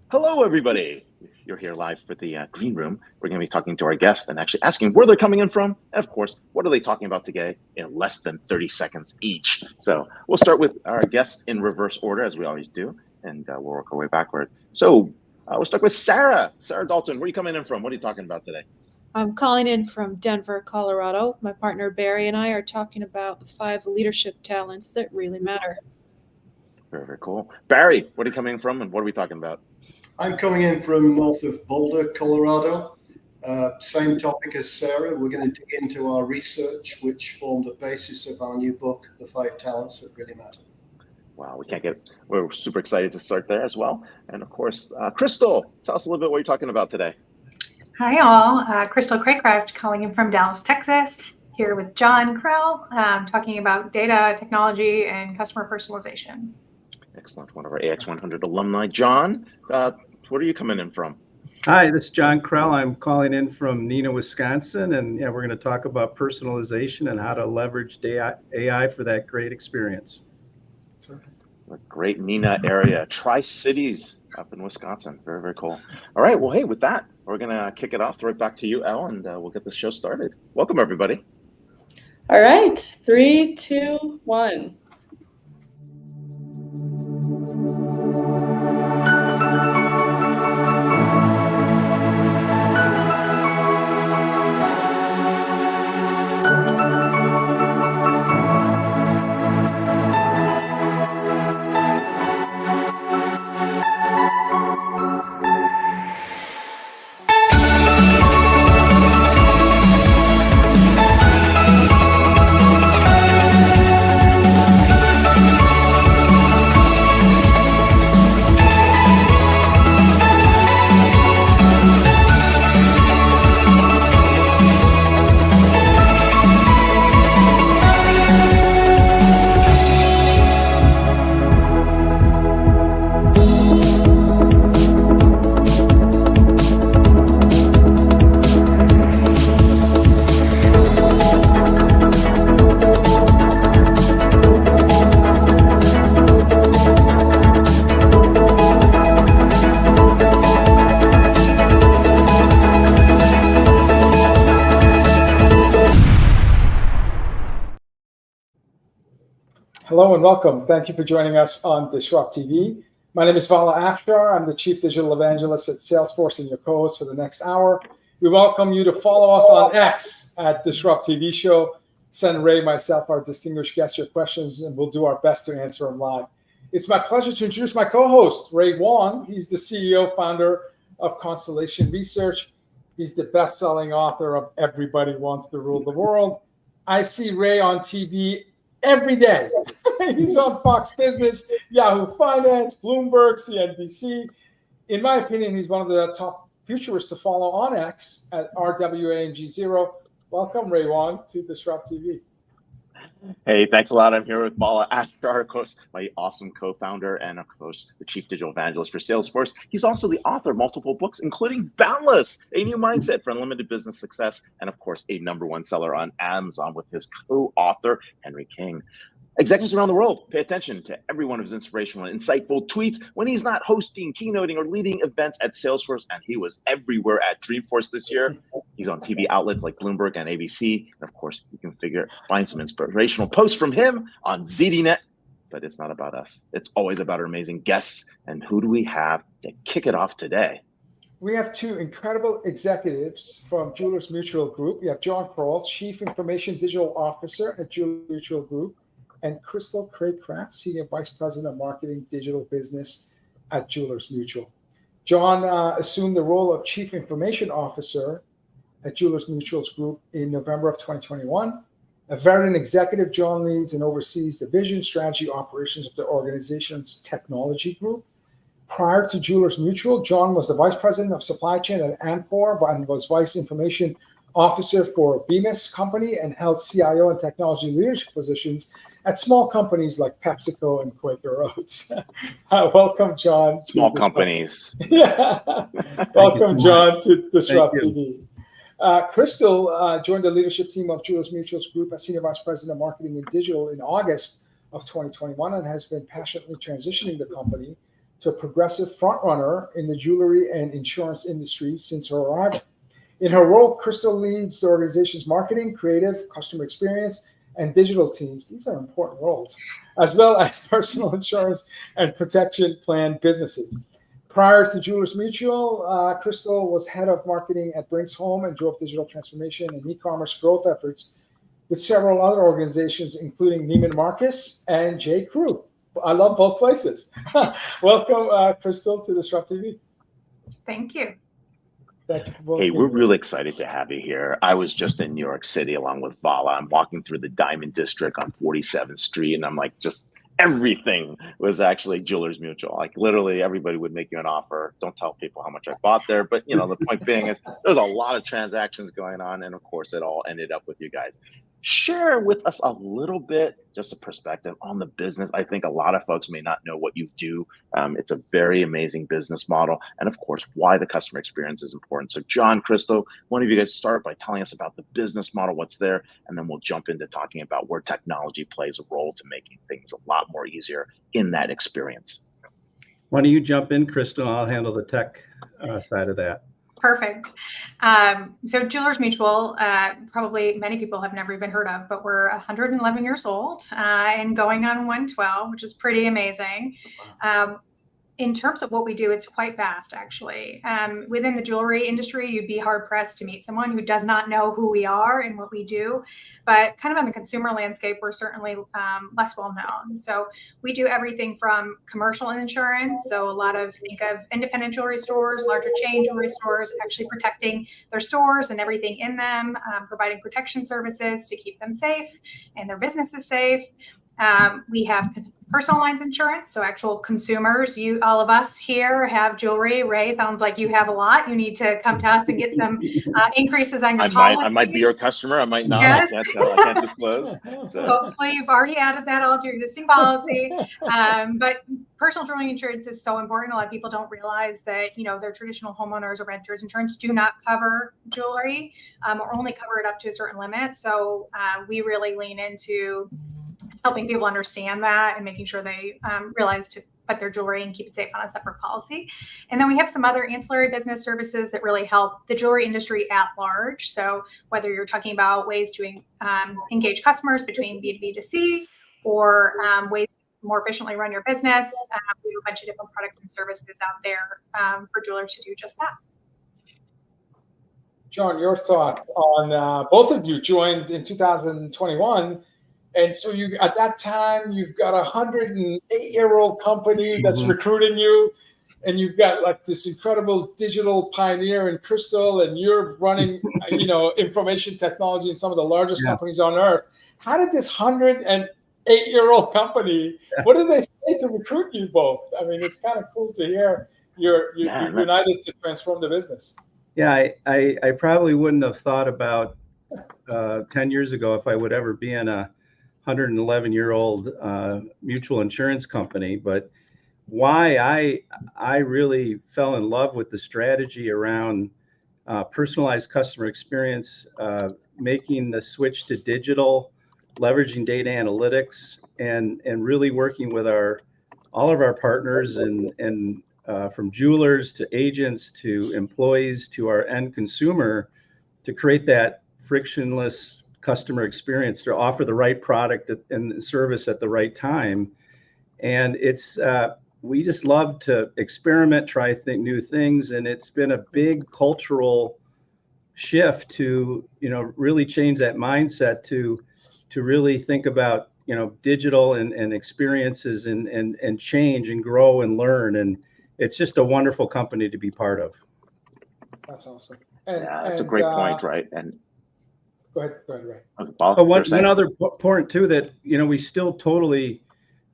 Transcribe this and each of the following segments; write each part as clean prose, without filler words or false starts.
Hello, everybody. You're here live for the green room. We're going to be talking to our guests and actually asking where they're coming in from. And of course, what are they talking about today in less than 30 seconds each. So we'll start with our guests in reverse order, as we always do, and we'll work our way backward. So we'll start with Sarah. Sarah Dalton, where are you coming in from? What are you talking about today? I'm calling in from Denver, Colorado. My partner Barry and I are talking about the 5 leadership talents that really matter. Very, very cool. Barry, what are you coming in from and what are we talking about? I'm coming in from north of Boulder, Colorado. Same topic as Sarah. We're going to dig into our research, which formed the basis of our new book, The 5 Talents That Really Matter. Wow, we're super excited to start there as well. And of course, Crystal, tell us a little bit what you're talking about today. Hi all, Krystle Craycraft calling in from Dallas, Texas, here with John Kreul, talking about data, technology, and customer personalization. Excellent. One of our AX100 alumni. John, what are you coming in from? Hi, this is John Kreul. I'm calling in from Neenah, Wisconsin, and we're going to talk about personalization and how to leverage AI for that great experience. A great Neenah area, Tri-Cities up in Wisconsin. Very, very cool. All right. Well, hey, with that, we're going to kick it off, throw it back to you, Elle, and we'll get this show started. Welcome, everybody. All right. 3, 2, 1. Hello and welcome. Thank you for joining us on DisrupTV. My name is Vala Afshar. I'm the Chief Digital Evangelist at Salesforce and your co-host for the next hour. We welcome you to follow us on X at DisrupTV Show. Send Ray, myself, our distinguished guests your questions, and we'll do our best to answer them live. It's my pleasure to introduce my co-host, Ray Wang. He's the CEO, founder of Constellation Research. He's the best-selling author of Everybody Wants to Rule the World. I see Ray on TV every day. He's on Fox Business, Yahoo Finance, Bloomberg, CNBC. In my opinion, he's one of the top futurists to follow on X at RWANG0. Welcome, Ray Wang, to DisrupTV. Hey, thanks a lot. I'm here with Vala Afshar, of course, my awesome co-founder, and of course, the Chief Digital Evangelist for Salesforce. He's also the author of multiple books, including Boundless, A New Mindset for Unlimited Business Success, and of course, a #1 seller on Amazon with his co-author, Henry King. Executives around the world pay attention to every one of his inspirational and insightful tweets when he's not hosting, keynoting, or leading events at Salesforce, and he was everywhere at Dreamforce this year. He's on TV outlets like Bloomberg and ABC, and of course, you can find some inspirational posts from him on ZDNet, but it's not about us. It's always about our amazing guests, and who do we have to kick it off today? We have 2 incredible executives from Jewelers Mutual Group. We have John Kreul, Chief Information Digital Officer at Jewelers Mutual Group, and Krystle Craycraft, Senior Vice President of Marketing Digital Business at Jewelers Mutual. John assumed the role of Chief Information Officer at Jewelers Mutual's Group in November of 2021. A veteran executive, John leads and oversees the vision, strategy, operations of the organization's technology group. Prior to Jewelers Mutual, John was the Vice President of Supply Chain at Amcor and was Vice Information Officer for Bemis Company and held CIO and technology leadership positions at small companies like PepsiCo and Quaker Oats. Welcome, John. Small companies. Yeah. Welcome, John, to DisrupTV. Krystle joined the leadership team of Jewelers Mutual's Group as Senior Vice President of Marketing and Digital in August of 2021 and has been passionately transitioning the company to a progressive frontrunner in the jewelry and insurance industry since her arrival. In her role, Krystle leads the organization's marketing, creative, customer experience, and digital teams. These are important roles, as well as personal insurance and protection plan businesses. Prior to Jewelers Mutual, Krystle was head of marketing at Brinks Home and drove digital transformation and e-commerce growth efforts with several other organizations, including Neiman Marcus and J. Crew. I love both places. Welcome, Krystle, to DisrupTV. Thank you. Thank you for both. Hey, we're really excited to have you here. I was just in New York City along with Vala. I'm walking through the Diamond District on 47th Street, and I'm like, just everything was actually Jewelers Mutual. Like literally everybody would make you an offer. Don't tell people how much I bought there, but you know, the point being is there's a lot of transactions going on, and of course it all ended up with you guys. Share with us a little bit, just a perspective on the business. I think a lot of folks may not know what you do. It's a very amazing business model, and of course, why the customer experience is important. So John, Krystle, one of you guys start by telling us about the business model, what's there, and then we'll jump into talking about where technology plays a role to making things a lot more easier in that experience. Why don't you jump in, Krystle? I'll handle the tech side of that. Perfect. So Jewelers Mutual, probably many people have never even heard of, but we're 111 years old and going on 112, which is pretty amazing. In terms of what we do, it's quite vast, actually. Within the jewelry industry, you'd be hard-pressed to meet someone who does not know who we are and what we do. But kind of on the consumer landscape, we're certainly less well-known. So we do everything from commercial insurance. So a lot of, think of independent jewelry stores, larger chain jewelry stores, actually protecting their stores and everything in them, providing protection services to keep them safe and their businesses safe. We have personal lines insurance, so actual consumers. All of us here have jewelry. Ray, sounds like you have a lot. You need to come to us and get some increases on your policy. I might be your customer. I might not. Yes. I can't disclose. So. Hopefully, you've already added that all to your existing policy. But personal jewelry insurance is so important. A lot of people don't realize that their traditional homeowners or renters insurance do not cover jewelry or only cover it up to a certain limit. So we really lean into helping people understand that and making sure they realize to put their jewelry and keep it safe on a separate policy. And then we have some other ancillary business services that really help the jewelry industry at large. So whether you're talking about ways to engage customers between B2B to C or ways to more efficiently run your business, we have a bunch of different products and services out there for jewelers to do just that. John, your thoughts on both of you joined in 2021. And so at that time, you've got a 108-year-old company that's recruiting you, and you've got like this incredible digital pioneer in Krystle, and you're running, information technology in some of the largest companies on earth. How did this 108-year-old company, what did they say to recruit you both? I mean, it's kind of cool to hear you're united to transform the business. Yeah, I probably wouldn't have thought about 10 years ago if I would ever be in a 111-year-old mutual insurance company, but why I really fell in love with the strategy around personalized customer experience, making the switch to digital, leveraging data analytics, and really working with all of our partners and from jewelers to agents to employees to our end consumer to create that frictionless customer experience to offer the right product and service at the right time. And it's we just love to experiment, try new things, and it's been a big cultural shift to really change that mindset to really think about digital and experiences and change and grow and learn. And it's just a wonderful company to be part of. That's awesome. That's a great point, right? And Go ahead, Ray. One other point too that we still totally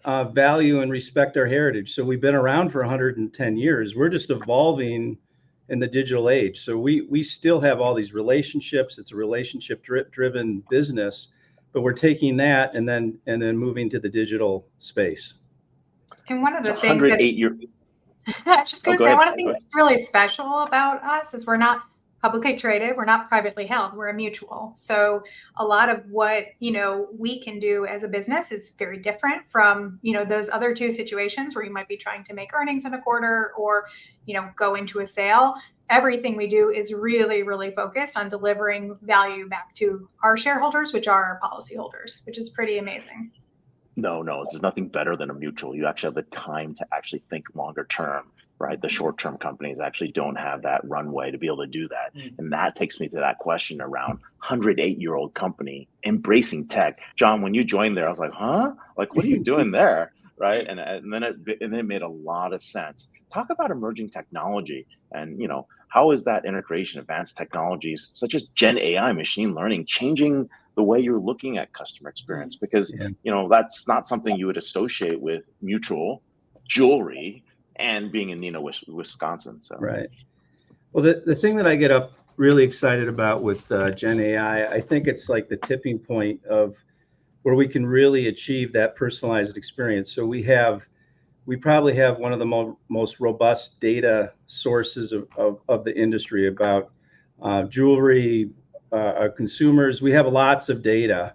value and respect our heritage. So we've been around for 110 years. We're just evolving in the digital age. So we still have all these relationships. It's a relationship-driven business, but we're taking that and then moving to the digital space. And one of the things I was just going to say, one of the things that's really special about us is we're not publicly traded. We're not privately held. We're a mutual. So a lot of what, we can do as a business is very different from, those other two situations where you might be trying to make earnings in a quarter or, go into a sale. Everything we do is really, really focused on delivering value back to our shareholders, which are our policyholders, which is pretty amazing. No, there's nothing better than a mutual. You actually have the time to actually think longer term, right? The short-term companies actually don't have that runway to be able to do that. And that takes me to that question around 108-year-old company embracing tech. John, when you joined there, I was like, huh? Like, what are you doing there? Right? And then it made a lot of sense. Talk about emerging technology and, how is that integration, advanced technologies such as GenAI, machine learning, changing the way you're looking at customer experience? Because, that's not something you would associate with mutual jewelry and being in Neenah, Wisconsin. So. Right. Well, the thing that I get up really excited about with GenAI, I think it's like the tipping point of where we can really achieve that personalized experience. So we probably have one of the most robust data sources of the industry about jewelry, consumers. We have lots of data.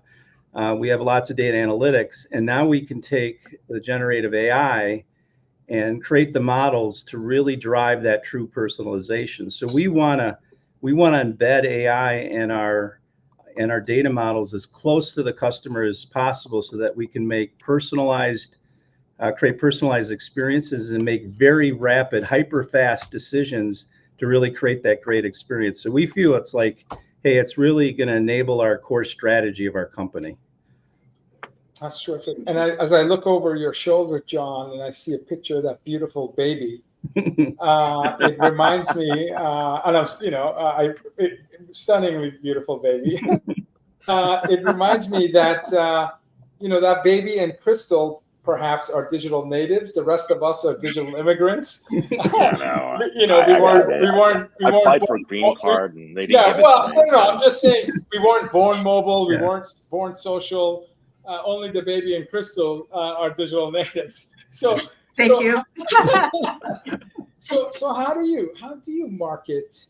We have lots of data analytics, and now we can take the generative AI and create the models to really drive that true personalization. So we want to embed AI in our data models as close to the customer as possible, so that we can make create personalized experiences and make very rapid, hyper fast decisions to really create that great experience. So we feel it's like, hey, it's really going to enable our core strategy of our company. That's terrific. And as I look over your shoulder, John, and I see a picture of that beautiful baby, it reminds me, stunningly beautiful baby. It reminds me that, that baby and Crystal perhaps are digital natives. The rest of us are digital immigrants. We weren't. I applied for a green card and they didn't. Yeah, well, no. I'm just saying we weren't born mobile. We weren't born social. Only the baby and Crystal are digital natives. So thank you. So how do you market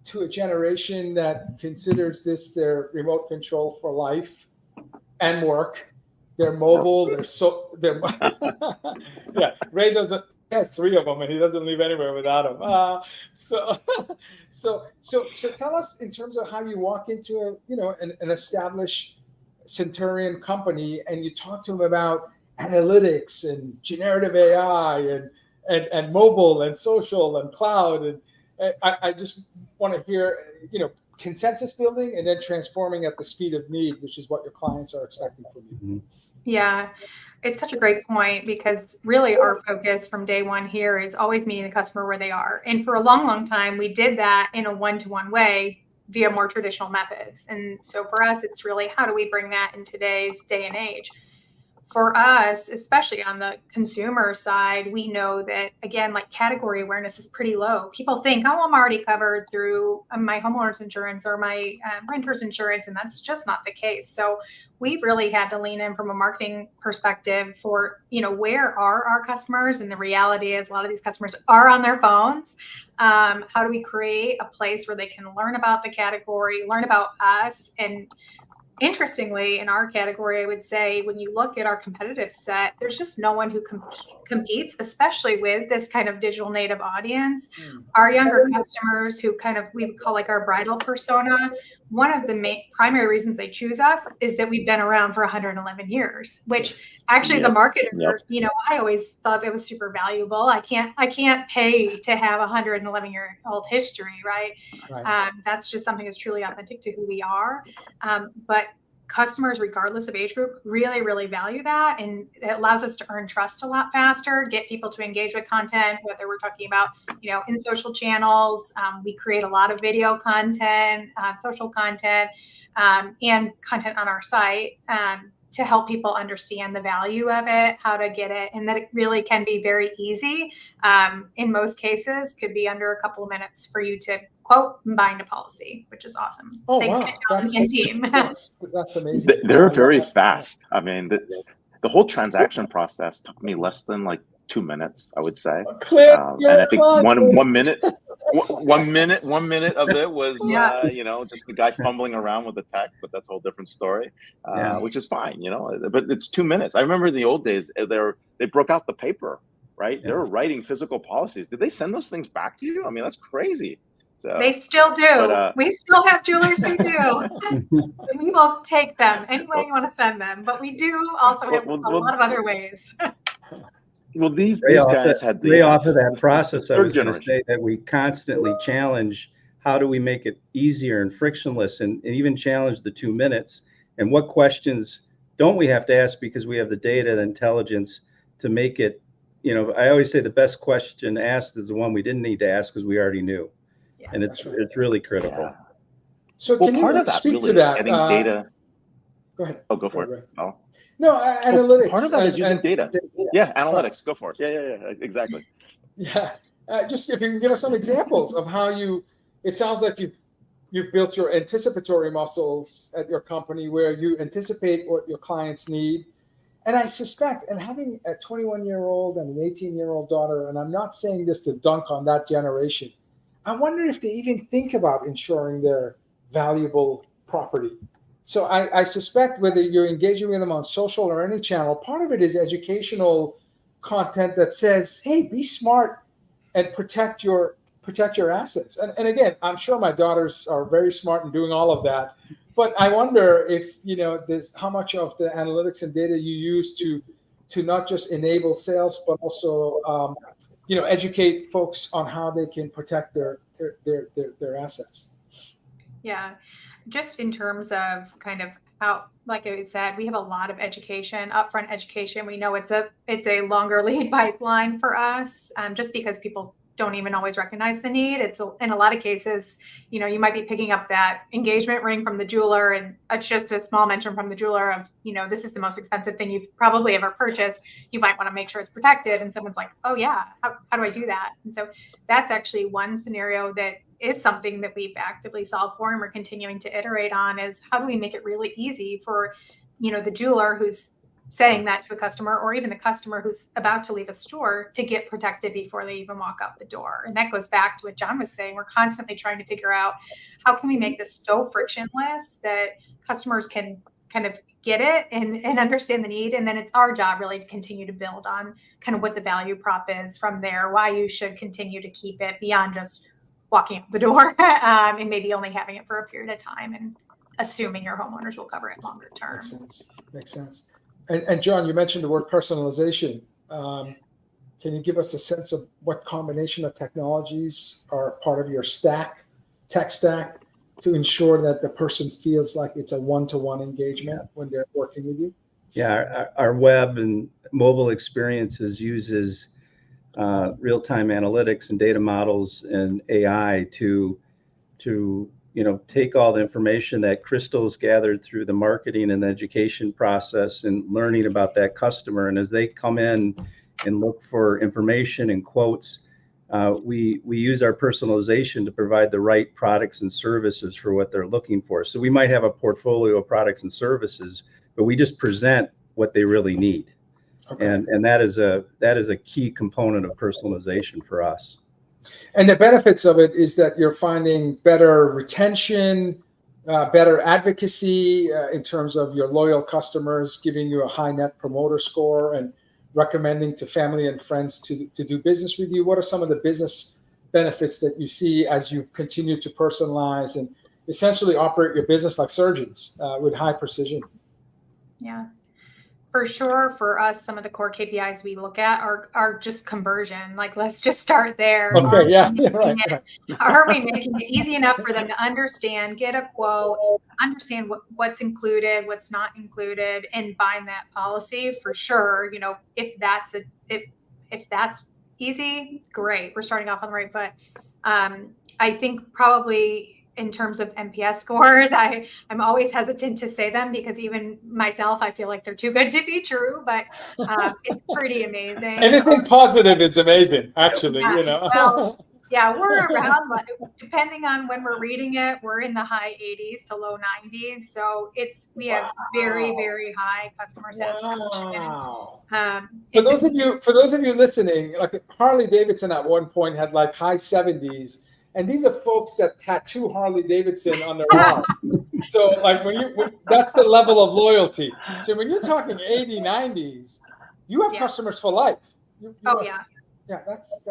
to a generation that considers this their remote control for life and work? They're mobile. Ray doesn't. He has 3 of them, and he doesn't leave anywhere without them. So tell us in terms of how you walk into an established Centurion company and you talk to them about analytics and generative AI and mobile and social and cloud, and I just want to hear consensus building and then transforming at the speed of need, which is what your clients are expecting from you. Yeah, it's such a great point, because really our focus from day one here is always meeting the customer where they are. And for a long, long time, we did that in a one-to-one way via more traditional methods. And so for us, it's really, how do we bring that in today's day and age? For us, especially on the consumer side, we know that, again, like category awareness is pretty low. People think, oh, I'm already covered through my homeowner's insurance or my renter's insurance, and that's just not the case. So we really had to lean in from a marketing perspective for, where are our customers? And the reality is a lot of these customers are on their phones. How do we create a place where they can learn about the category, learn about us? And interestingly, in our category, I would say when you look at our competitive set, there's just no one who competes, especially with this kind of digital native audience. Our younger customers, who we would call like our bridal persona, one of the primary reasons they choose us is that we've been around for 111 years, which actually as a marketer, I always thought that was super valuable. I can't pay to have a 111-year-old history, right? That's just something that's truly authentic to who we are. But customers, regardless of age group, really, really value that. And it allows us to earn trust a lot faster, get people to engage with content, whether we're talking about, in social channels. We create a lot of video content, social content, and content on our site to help people understand the value of it, how to get it, and that it really can be very easy. In most cases, could be under a couple of minutes for you to quote and bind a policy, which is awesome. Oh, Thanks wow. to John and team. That's amazing. They're very fast. I mean, the whole transaction process took me less than like 2 minutes, I would say. Clear, and I think one minute. 1 minute of it was Yeah. just the guy fumbling around with the tech, but that's a whole different story, which is fine, but it's 2 minutes. I remember in the old days they broke out the paper, right? They were writing physical policies. Did they send those things back to you? I mean, that's crazy. So They still do. but, we still have jewelers who do. We will take them any way you want to send them, but we do also have a lot of other ways. Well, these guys had off of that process. I third was going to generation. say that we constantly challenge how do we make it easier and frictionless, and even challenge the 2 minutes. And what questions don't we have to ask because we have the data, the intelligence to make it. I always say the best question asked is the one we didn't need to ask because we already knew, and it's really critical. Yeah. So Well, can part you of that speak really to that? is getting data. Go ahead. Oh, go for it. Oh. No, analytics. Part of that is using data. Yeah, analytics. Go for it. Yeah, exactly. Yeah, just if you can give us some examples of how it sounds like you've built your anticipatory muscles at your company where you anticipate what your clients need. And I suspect, and having a 21-year-old and an 18-year-old daughter, and I'm not saying this to dunk on that generation, I wonder if they even think about insuring their valuable property. So I suspect whether you're engaging with them on social or any channel, part of it is educational content that says, hey, be smart and protect your assets. And again, I'm sure my daughters are very smart in doing all of that. But I wonder if, there's how much of the analytics and data you use to not just enable sales, but also, educate folks on how they can protect their assets. Yeah. Just in terms of kind of how, like I said, we have a lot of education, upfront education. We know it's a longer lead pipeline for us, just because people don't even always recognize the need. It's in a lot of cases, you might be picking up that engagement ring from the jeweler, and it's just a small mention from the jeweler of, this is the most expensive thing you've probably ever purchased. You might want to make sure it's protected. And someone's like, oh yeah, how do I do that? And so that's actually one scenario that is something that we've actively solved for, and we're continuing to iterate on, is how do we make it really easy for, the jeweler who's saying that to a customer, or even the customer who's about to leave a store, to get protected before they even walk out the door. And that goes back to what John was saying. We're constantly trying to figure out how can we make this so frictionless that customers can kind of get it and understand the need. And then it's our job really to continue to build on kind of what the value prop is from there, why you should continue to keep it beyond just walking out the door and maybe only having it for a period of time and assuming your homeowners will cover it longer term. Makes sense. And John, you mentioned the word personalization. Can you give us a sense of what combination of technologies are part of your tech stack, to ensure that the person feels like it's a one-to-one engagement when they're working with you? Yeah, our web and mobile experiences uses real-time analytics and data models and AI to take all the information that Krystle's gathered through the marketing and the education process and learning about that customer. And as they come in and look for information and quotes, we use our personalization to provide the right products and services for what they're looking for. So we might have a portfolio of products and services, but we just present what they really need. Okay. And that is a key component of personalization for us. And the benefits of it is that you're finding better retention, better advocacy in terms of your loyal customers, giving you a high net promoter score and recommending to family and friends to do business with you. What are some of the business benefits that you see as you continue to personalize and essentially operate your business like surgeons with high precision? Yeah. For sure, for us, some of the core KPIs we look at are just conversion. Like, let's just start there. Okay, right. Are we making it easy enough for them to understand, get a quote, understand what's included, what's not included, and bind that policy? For sure, if that's easy, great. We're starting off on the right foot. I think probably in terms of NPS scores, I'm always hesitant to say them because even myself, I feel like they're too good to be true, but it's pretty amazing. Anything positive is amazing, actually, Well, yeah, we're around, depending on when we're reading it, we're in the high 80s to low 90s. So we have very, very high customer satisfaction. Wow. For those of you listening, like Harley Davidson at one point had like high 70s. and these are folks that tattoo Harley Davidson on their arm. So like that's the level of loyalty. So when you're talking 80, 90s, you have customers for life. Yeah, that's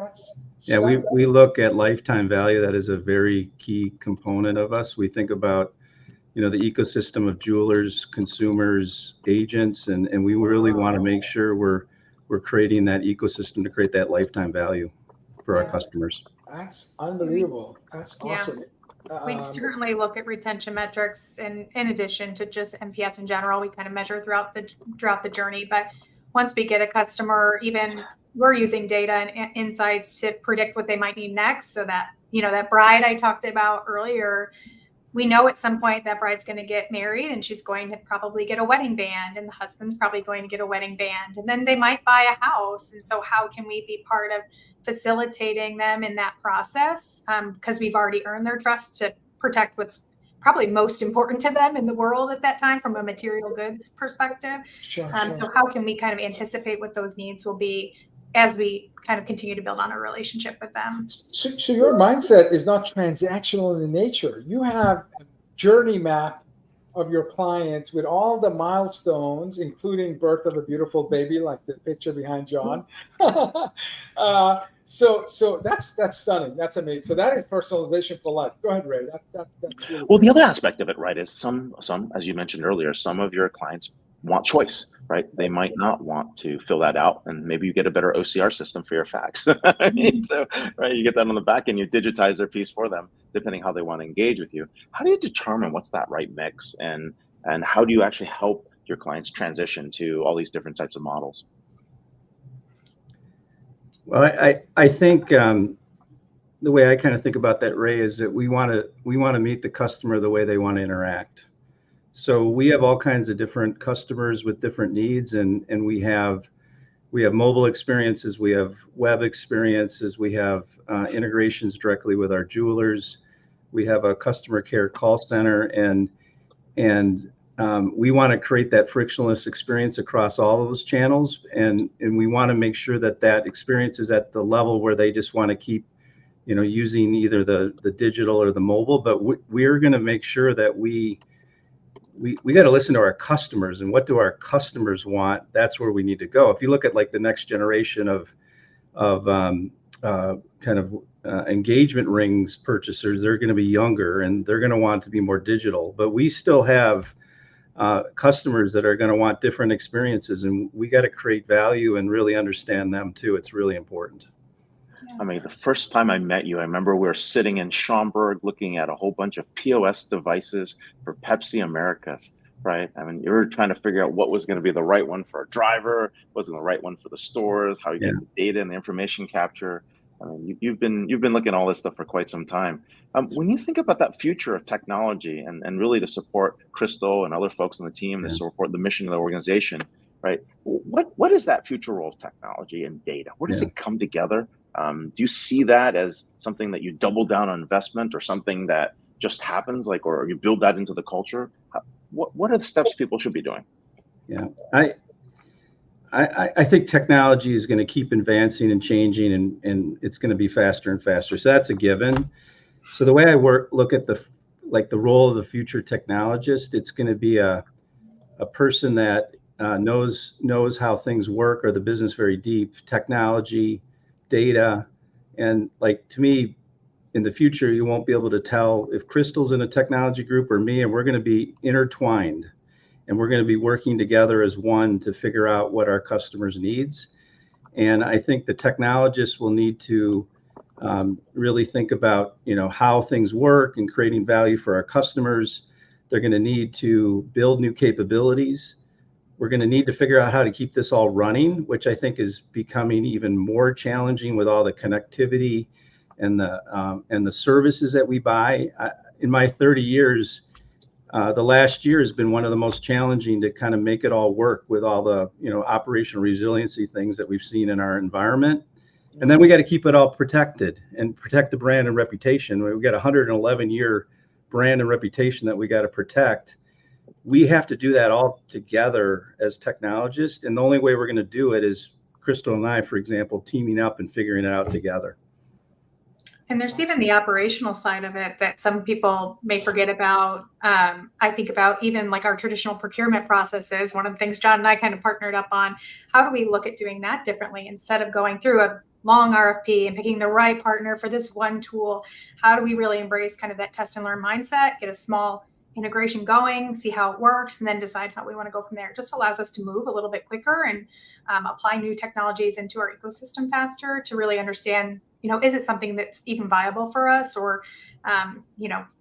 yeah. We look at lifetime value. That is a very key component of us. We think about, the ecosystem of jewelers, consumers, agents, and we really want to make sure we're creating that ecosystem to create that lifetime value for our customers. That's unbelievable. That's awesome. We certainly look at retention metrics, and in addition to just NPS in general, we kind of measure throughout the journey. But once we get a customer, even we're using data and insights to predict what they might need next, so that that bride I talked about earlier, we know at some point that bride's going to get married and she's going to probably get a wedding band, and the husband's probably going to get a wedding band, and then they might buy a house. And so how can we be part of facilitating them in that process? Because we've already earned their trust to protect what's probably most important to them in the world at that time from a material goods perspective. Sure. So how can we kind of anticipate what those needs will be as we kind of continue to build on a relationship with them? So your mindset is not transactional in nature. You have a journey map of your clients with all the milestones, including birth of a beautiful baby, like the picture behind John. So that's stunning. That's amazing. So that is personalization for life. Go ahead, Ray. That's really well. The other aspect of it, right, is some, as you mentioned earlier, some of your clients want choice, right? They might not want to fill that out, and maybe you get a better OCR system for your fax. I mean, so right, you get that on the back and you digitize their piece for them, depending how they want to engage with you. How do you determine what's that right mix, and how do you actually help your clients transition to all these different types of models? Well, I think the way I kind of think about that, Ray, is that we want to meet the customer the way they want to interact. So we have all kinds of different customers with different needs, and we have mobile experiences, we have web experiences, we have integrations directly with our jewelers, we have a customer care call center, and we want to create that frictionless experience across all of those channels, and we want to make sure that experience is at the level where they just want to keep using either the digital or the mobile. But we're going to make sure that we got to listen to our customers, and what do our customers want? That's where we need to go. If you look at like the next generation of engagement rings purchasers, they're going to be younger and they're going to want to be more digital. But we still have customers that are going to want different experiences, and we got to create value and really understand them too. It's really important. I mean, the first time I met you, I remember we were sitting in Schaumburg looking at a whole bunch of POS devices for Pepsi Americas, right? I mean, you were trying to figure out what was going to be the right one for a driver, what was the right one for the stores, how you get the data and the information capture. I mean, you've been looking at all this stuff for quite some time. When you think about that future of technology and really to support Krystle and other folks on the team to support the mission of the organization, right? What is that future role of technology and data? Where does it come together? Do you see that as something that you double down on investment, or something that just happens, or you build that into the culture? What are the steps people should be doing? Yeah, I think technology is going to keep advancing and changing, and it's going to be faster and faster. So that's a given. So the way I look at the role of the future technologist, it's going to be a person that knows how things work, or the business very deep, technology, data. And to me, in the future, you won't be able to tell if Krystle's in a technology group or me, and we're going to be intertwined, and we're going to be working together as one to figure out what our customers' needs. And I think the technologists will need to really think about how things work and creating value for our customers. They're going to need to build new capabilities. We're going to need to figure out how to keep this all running, which I think is becoming even more challenging with all the connectivity and the services that we buy. In my 30 years, the last year has been one of the most challenging to kind of make it all work with all the operational resiliency things that we've seen in our environment. And then we got to keep it all protected and protect the brand and reputation. We've got a 111-year brand and reputation that we got to protect. We have to do that all together as technologists, and the only way we're going to do it is Krystle and I, for example, teaming up and figuring it out together. And there's even the operational side of it that some people may forget about. I think about even like our traditional procurement processes. One of the things John and I kind of partnered up on, how do we look at doing that differently instead of going through a long RFP and picking the right partner for this one tool? How do we really embrace kind of that test and learn mindset, get a small integration going, see how it works, and then decide how we want to go from there? It just allows us to move a little bit quicker and apply new technologies into our ecosystem faster to really understand, is it something that's even viable for us, or,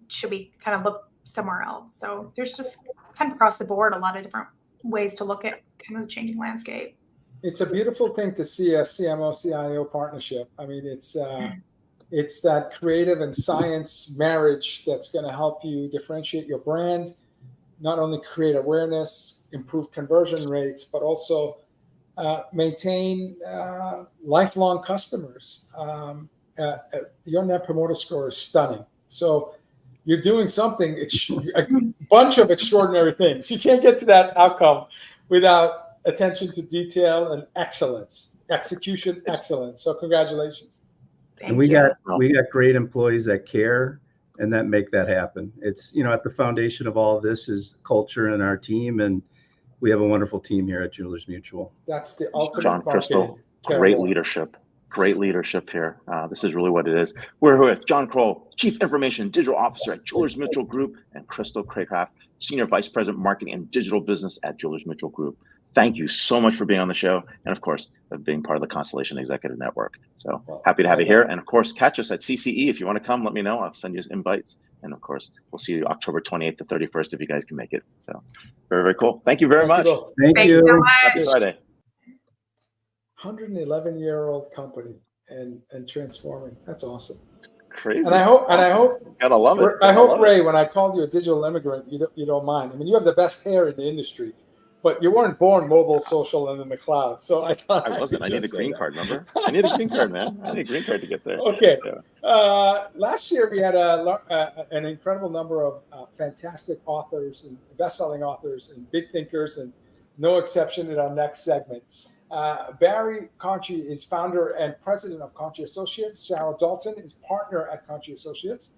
should we kind of look somewhere else? So there's just kind of across the board a lot of different ways to look at kind of the changing landscape. It's a beautiful thing to see a CMO-CIO partnership. I mean, it's that creative and science marriage that's going to help you differentiate your brand, not only create awareness, improve conversion rates, but also maintain lifelong customers. Your Net Promoter Score is stunning. So you're doing something, a bunch of extraordinary things. You can't get to that outcome without attention to detail and excellence, execution excellence. So congratulations. And we got great employees that care and that make that happen. It's, at the foundation of all of this is culture and our team, and we have a wonderful team here at Jewelers Mutual. That's the ultimate. John Krystle, great leadership. Great leadership here. This is really what it is. We're with John Kreul, Chief Information Digital Officer at Jewelers Mutual Group, and Krystle Craycraft, Senior Vice President Marketing and Digital Business at Jewelers Mutual Group. Thank you so much for being on the show, and of course, being part of the Constellation Executive Network. So happy to have you here, and of course, catch us at CCE. If you want to come, let me know. I'll send you invites, and of course, we'll see you October 28th to 31st if you guys can make it. So very, very cool. Thank you very much. Thank you. So much. Happy Friday. 111-year-old company and transforming. That's awesome. Crazy. And I hope gotta love it. I hope, Ray, when I called you a digital immigrant, you don't mind. I mean, you have the best hair in the industry, but you weren't born mobile, social, and in the cloud. So I thought I wasn't. I need a green card, remember? I need a green card, man. I need a green card to get there. Okay. So. Last year, we had an incredible number of fantastic authors and best-selling authors and big thinkers, and no exception in our next segment. Barry Conchie is founder and president of Conchie Associates. Sarah Dalton is partner at Conchie Associates.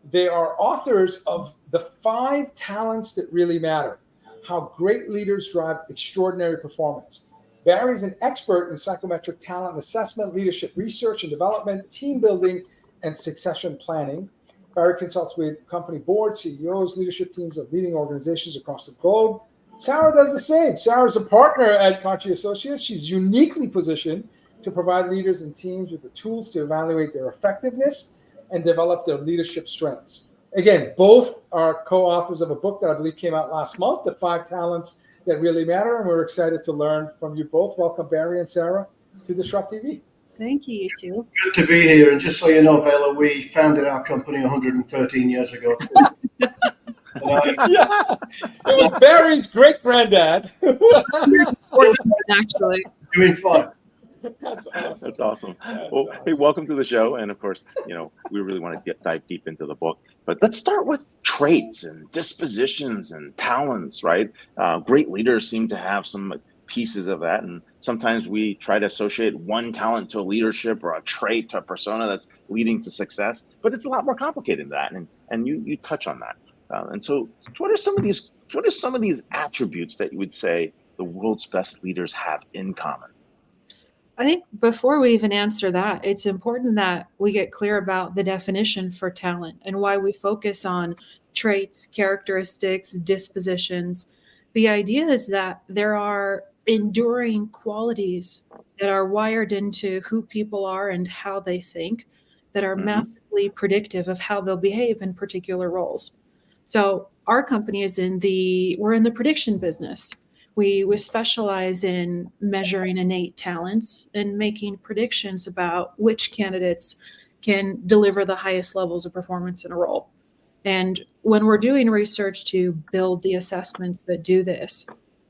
They are authors of The 5 Talents That Really Matter: How Great Leaders Drive Extraordinary Performance. Barry is an expert in psychometric talent assessment, leadership research and development, team building, and succession planning. Barry consults with company boards, CEOs, leadership teams of leading organizations across the globe. Sarah does the same. Sarah is a partner at Conchie Associates. She's uniquely positioned to provide leaders and teams with the tools to evaluate their effectiveness and develop their leadership strengths. Again, both are co-authors of a book that I believe came out last month, The 5 Talents That Really Matter, and we're excited to learn from you both. Welcome, Barry and Sarah, to DisrupTV. Thank you, you two. Good to be here. And just so you know, Vala, we founded our company 113 years ago. Yeah, it was Barry's great granddad. Actually, Doing fine. That's awesome. That's awesome. Hey, welcome to the show. And of course, we really want to dive deep into the book. But let's start with traits and dispositions and talents, right? Great leaders seem to have some pieces of that. And sometimes we try to associate one talent to a leadership or a trait to a persona that's leading to success. But it's a lot more complicated than that. And you touch on that. And so what are some of these attributes that you would say the world's best leaders have in common? I think before we even answer that, it's important that we get clear about the definition for talent and why we focus on traits, characteristics, dispositions. The idea is that there are enduring qualities that are wired into who people are and how they think that are massively predictive of how they'll behave in particular roles. So our company is we're in the prediction business. We specialize in measuring innate talents and making predictions about which candidates can deliver the highest levels of performance in a role. And when we're doing research to build the assessments that do this,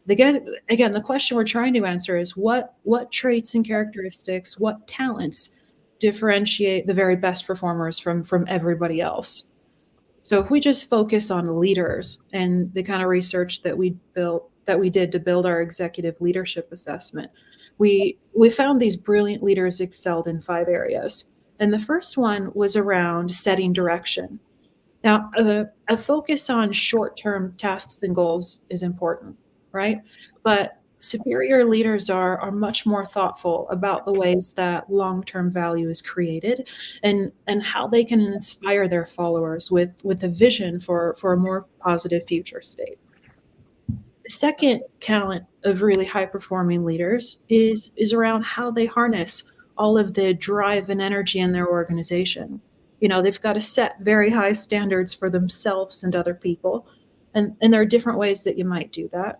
again, the question we're trying to answer is what traits and characteristics, what talents differentiate the very best performers from everybody else. So if we just focus on leaders and the kind of research that we did to build our executive leadership assessment, we found these brilliant leaders excelled in 5 areas. And the first one was around setting direction. Now, a focus on short-term tasks and goals is important, right? But superior leaders are much more thoughtful about the ways that long-term value is created and how they can inspire their followers with a vision for a more positive future state. The second talent of really high-performing leaders is around how they harness all of the drive and energy in their organization. They've got to set very high standards for themselves and other people. And there are different ways that you might do that.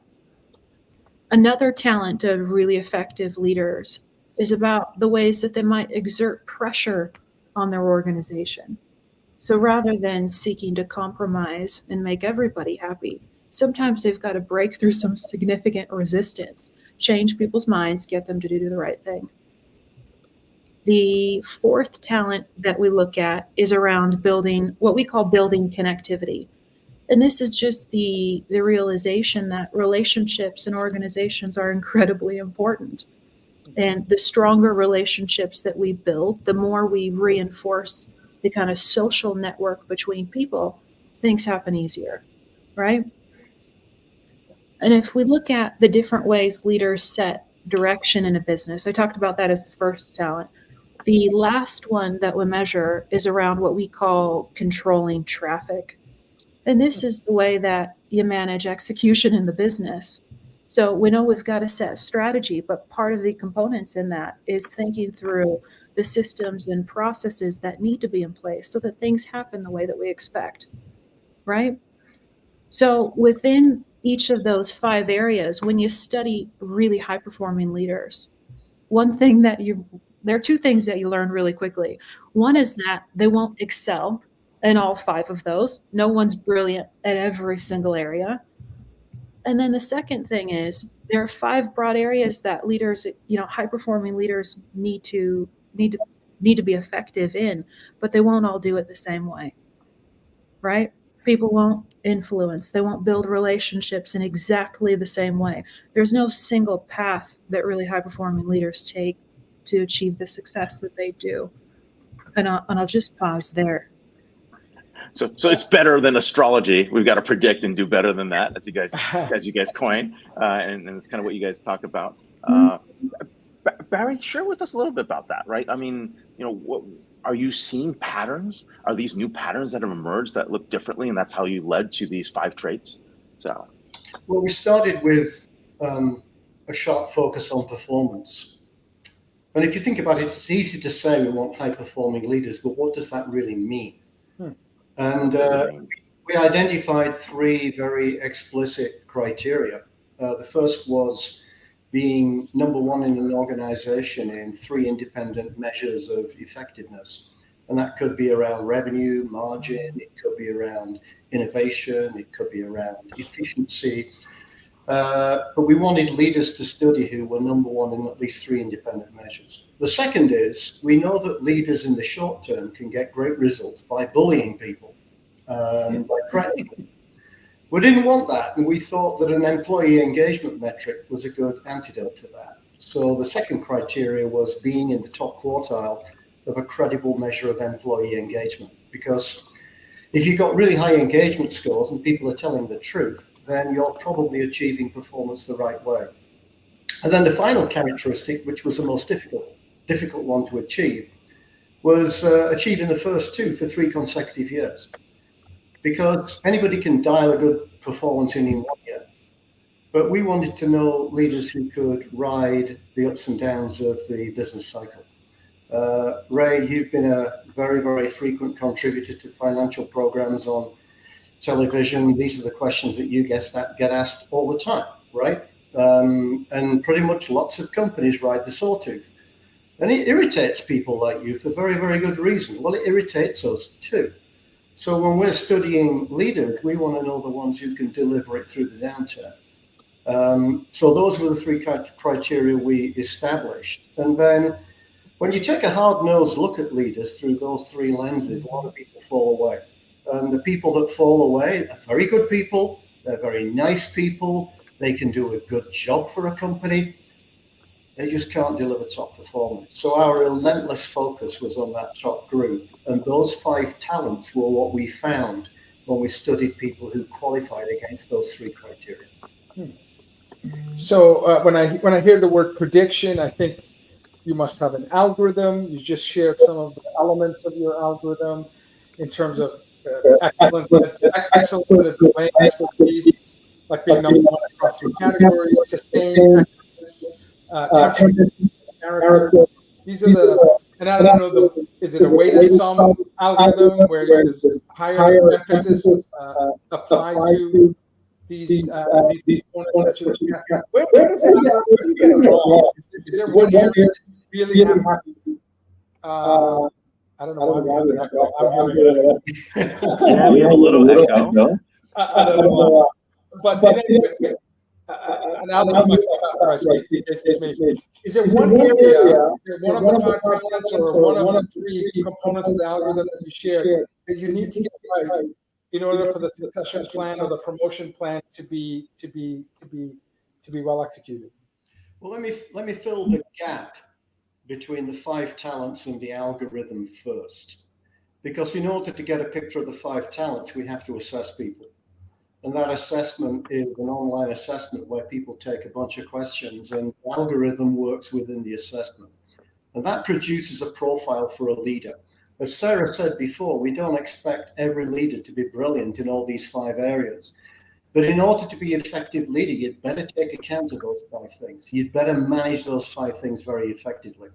Another talent of really effective leaders is about the ways that they might exert pressure on their organization. So rather than seeking to compromise and make everybody happy, sometimes they've got to break through some significant resistance, change people's minds, get them to do the right thing. The fourth talent that we look at is around building what we call building connectivity. And this is just the realization that relationships and organizations are incredibly important. And the stronger relationships that we build, the more we reinforce the kind of social network between people, things happen easier, right? And if we look at the different ways leaders set direction in a business, I talked about that as the first talent. The last one that we measure is around what we call controlling traffic. And this is the way that you manage execution in the business. So we know we've got to set a strategy, but part of the components in that is thinking through the systems and processes that need to be in place so that things happen the way that we expect, right? So within each of those 5 areas, when you study really high-performing leaders, there are 2 things that you learn really quickly. One is that they won't excel in all 5 of those. No one's brilliant at every single area. And then the second thing is there are 5 broad areas that leaders, high-performing leaders need to be effective in, but they won't all do it the same way, right? People won't influence. They won't build relationships in exactly the same way. There's no single path that really high-performing leaders take to achieve the success that they do. And I'll just pause there. So it's better than astrology. We've got to predict and do better than that, as you guys coin, and it's kind of what you guys talk about. Barry, share with us a little bit about that, right? I mean, what are you seeing patterns? Are these new patterns that have emerged that look differently, and that's how you led to these 5 traits? So, well, we started with a sharp focus on performance. And if you think about it, it's easy to say we want high-performing leaders, but what does that really mean? And we identified 3 very explicit criteria. The first was being number 1 in an organization in 3 independent measures of effectiveness. And that could be around revenue, margin, it could be around innovation, it could be around efficiency. But we wanted leaders to study who were number 1 in at least 3 independent measures. The second is we know that leaders in the short term can get great results by bullying people, by threatening them. We didn't want that, and we thought that an employee engagement metric was a good antidote to that. So the second criteria was being in the top quartile of a credible measure of employee engagement, because if you've got really high engagement scores and people are telling the truth, then you're probably achieving performance the right way. And then the final characteristic, which was the most difficult one to achieve, was achieving the first 2 for 3 consecutive years. Because anybody can dial a good performance in 1 year, but we wanted to know leaders who could ride the ups and downs of the business cycle. Ray, you've been a very, very frequent contributor to financial programs on television. These are the questions that you get asked all the time, right? And pretty much lots of companies ride the sawtooth. And it irritates people like you for very, very good reason. Well, it irritates us too. So when we're studying leaders, we want to know the ones who can deliver it through the downturn. So those were the 3 criteria we established. And then when you take a hard-nosed look at leaders through those 3 lenses, a lot of people fall away. And the people that fall away are very good people. They're very nice people. They can do a good job for a company. they just can't deliver top performance. So our relentless focus was on that top group. And those 5 talents were what we found when we studied people who qualified against those 3 criteria. So when I hear the word prediction, I think you must have an algorithm. You just shared some of the elements of your algorithm in terms of excellence in the domain expertise, like being number 1 across 3 categories, sustained excellence, character. These are the, and I don't know, is it a weighted sum algorithm where there's higher emphasis applied to these components that you look at? Where does it, where do you get it wrong? Is there one area that you really have to, I don't know why we have an echo. I'm hearing it. Yeah, we have a little echo. I don't know why. But anyway, and I'll leave myself after I speak. Is there one area, is there one of the 5 talents or one of the 3 components of the algorithm that you share that you need to get right in order for the succession plan or the promotion plan to be well executed? Well, let me fill the gap between the 5 talents and the algorithm first, because in order to get a picture of the 5 talents, we have to assess people. And that assessment is an online assessment where people take a bunch of questions and the algorithm works within the assessment. And that produces a profile for a leader. As Sarah said before, we don't expect every leader to be brilliant in all these 5 areas. But in order to be an effective leader, you'd better take account of those 5 things. You'd better manage those 5 things very effectively.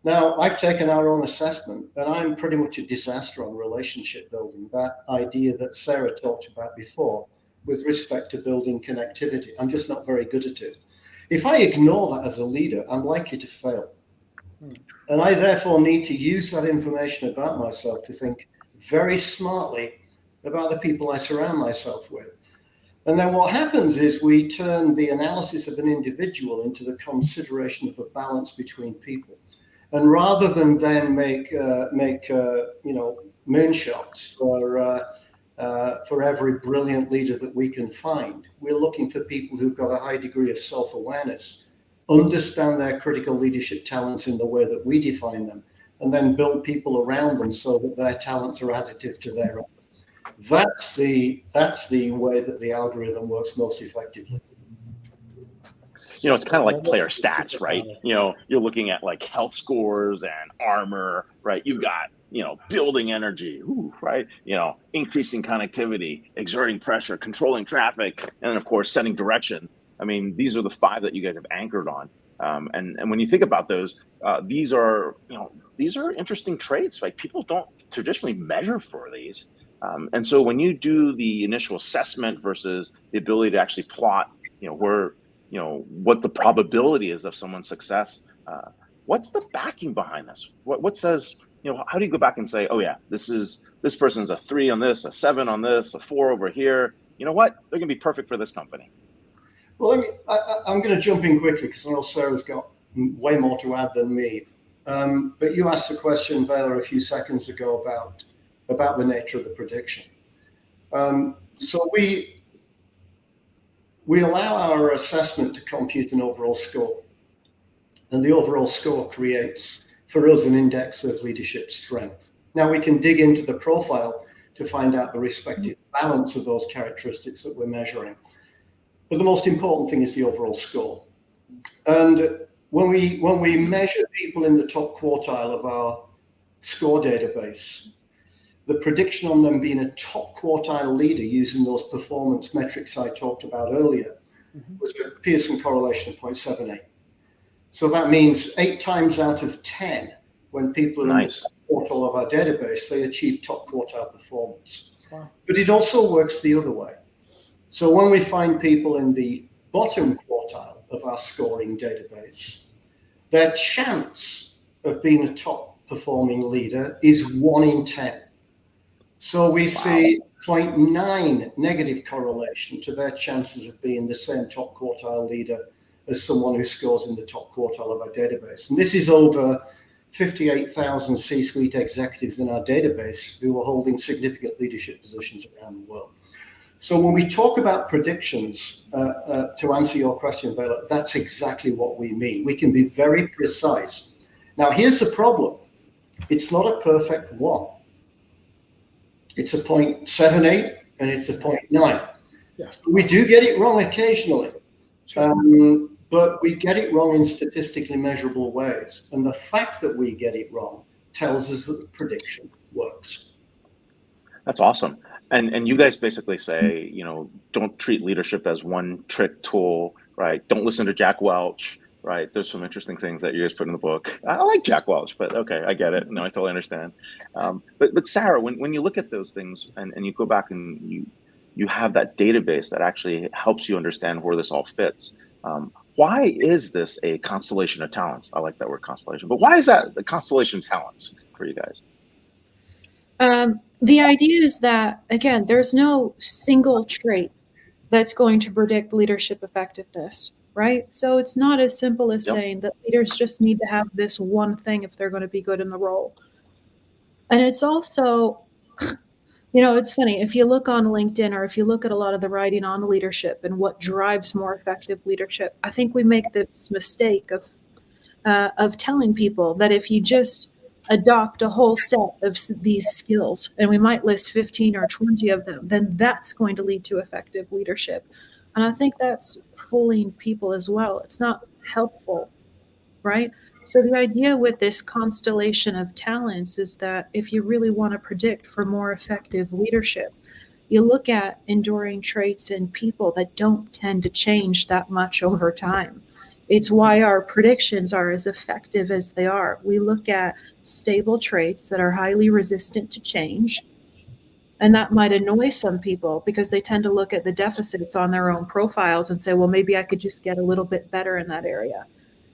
Now, I've taken our own assessment, and I'm pretty much a disaster on relationship building, that idea that Sarah talked about before with respect to building connectivity. I'm just not very good at it. If I ignore that as a leader, I'm likely to fail. And I therefore need to use that information about myself to think very smartly about the people I surround myself with. And then what happens is we turn the analysis of an individual into the consideration of a balance between people. And rather than then make moonshots for every brilliant leader that we can find, we're looking for people who've got a high degree of self-awareness, understand their critical leadership talents in the way that we define them, and then build people around them so that their talents are additive to their own. That's the way that the algorithm works most effectively. You know, it's kind of like player stats, right? You know, you're looking at like health scores and armor, right? You've got, you know, building energy, right? You know, increasing connectivity, exerting pressure, controlling traffic, and then of course, setting direction. I mean, these are the 5 that you guys have anchored on. And when you think about those, these are interesting traits. Like people don't traditionally measure for these. And so when you do the initial assessment versus the ability to actually plot, what the probability is of someone's success, what's the backing behind this? What says, how do you go back and say, oh yeah, this person's a 3 on this, a 7 on this, a 4 over here. You know what? They're gonna be perfect for this company. Well, I'm going to jump in quickly because I know Sarah's got way more to add than me. But you asked the question, Vala, a few seconds ago about the nature of the prediction. So we allow our assessment to compute an overall score. And the overall score creates, for us, an index of leadership strength. Now, we can dig into the profile to find out the respective balance of those characteristics that we're measuring. But the most important thing is the overall score. And when we measure people in the top quartile of our score database, the prediction on them being a top quartile leader using those performance metrics I talked about earlier was a Pearson correlation of 0.78. So that means 8 times out of 10, when people are in the top quartile of our database, they achieve top quartile performance. Wow. But it also works the other way. So when we find people in the bottom quartile of our scoring database, their chance of being a top performing leader is 1 in 10. So we see 0.9 negative correlation to their chances of being the same top quartile leader as someone who scores in the top quartile of our database. And this is over 58,000 C-suite executives in our database who are holding significant leadership positions around the world. So when we talk about predictions, to answer your question, Vala, that's exactly what we mean. We can be very precise. Now, here's the problem. It's not a perfect one. It's a 0.78 and it's a 0.9. Yeah. So we do get it wrong occasionally, but we get it wrong in statistically measurable ways. And the fact that we get it wrong tells us that the prediction works. That's awesome. And you guys basically say, you know, don't treat leadership as one trick tool, right? Don't listen to Jack Welch, right? There's some interesting things that you guys put in the book. I like Jack Welch, but okay, I get it. No, I totally understand. But Sarah, when you look at those things and you go back and you have that database that actually helps you understand where this all fits, why is this a constellation of talents? I like that word constellation, but why is that the constellation of talents for you guys? The idea is that, again, there's no single trait that's going to predict leadership effectiveness, right? So it's not as simple as saying that leaders just need to have this one thing if they're going to be good in the role. And it's also, you know, it's funny, if you look on LinkedIn or if you look at a lot of the writing on leadership and what drives more effective leadership, I think we make this mistake of telling people that if you just adopt a whole set of these skills, and we might list 15 or 20 of them, then that's going to lead to effective leadership. And I think that's fooling people as well. It's not helpful, right? So the idea with this constellation of talents is that if you really want to predict for more effective leadership, you look at enduring traits in people that don't tend to change that much over time. It's why our predictions are as effective as they are. We look at stable traits that are highly resistant to change. And that might annoy some people because they tend to look at the deficits on their own profiles and say, well, maybe I could just get a little bit better in that area.